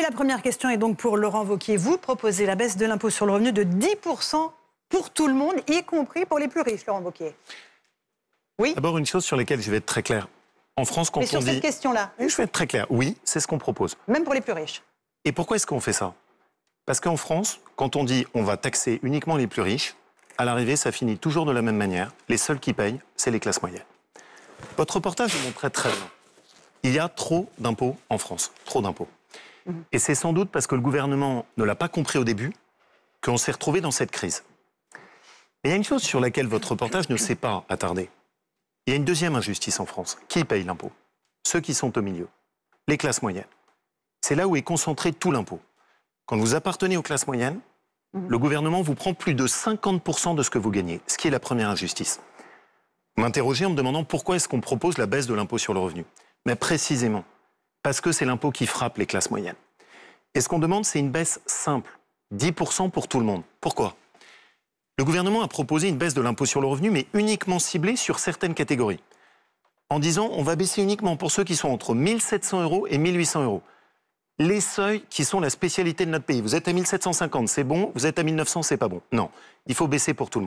la première question est donc pour Laurent Wauquiez. Vous proposez la baisse de l'impôt sur le revenu de 10% pour tout le monde, y compris pour les plus riches, Laurent Wauquiez. Oui. D'abord, une chose sur laquelle je vais être très clair. En France, quand Mais sur on dit... cette question-là. Je vais être très clair. Oui, c'est ce qu'on propose. Même pour les plus riches. Et pourquoi est-ce qu'on fait ça? Parce qu'en France, quand on dit on va taxer uniquement les plus riches, à l'arrivée, ça finit toujours de la même manière. Les seuls qui payent, c'est les classes moyennes. Votre reportage le montrait très bien. Il y a trop d'impôts en France. Trop d'impôts. Et c'est sans doute parce que le gouvernement ne l'a pas compris au début qu'on s'est retrouvé dans cette crise. Mais il y a une chose sur laquelle votre reportage ne s'est pas attardé. Il y a une deuxième injustice en France. Qui paye l'impôt? Ceux qui sont au milieu. Les classes moyennes. C'est là où est concentré tout l'impôt. Quand vous appartenez aux classes moyennes, le gouvernement vous prend plus de 50% de ce que vous gagnez, ce qui est la première injustice. Vous m'interrogez en me demandant pourquoi est-ce qu'on propose la baisse de l'impôt sur le revenu. Mais précisément, parce que c'est l'impôt qui frappe les classes moyennes. Et ce qu'on demande, c'est une baisse simple, 10% pour tout le monde. Pourquoi? Le gouvernement a proposé une baisse de l'impôt sur le revenu, mais uniquement ciblée sur certaines catégories. En disant, on va baisser uniquement pour ceux qui sont entre 1 700 € et 1 800 €. Les seuils qui sont la spécialité de notre pays. Vous êtes à 1 750, c'est bon. Vous êtes à 1 900, c'est pas bon. Non, il faut baisser pour tout le monde.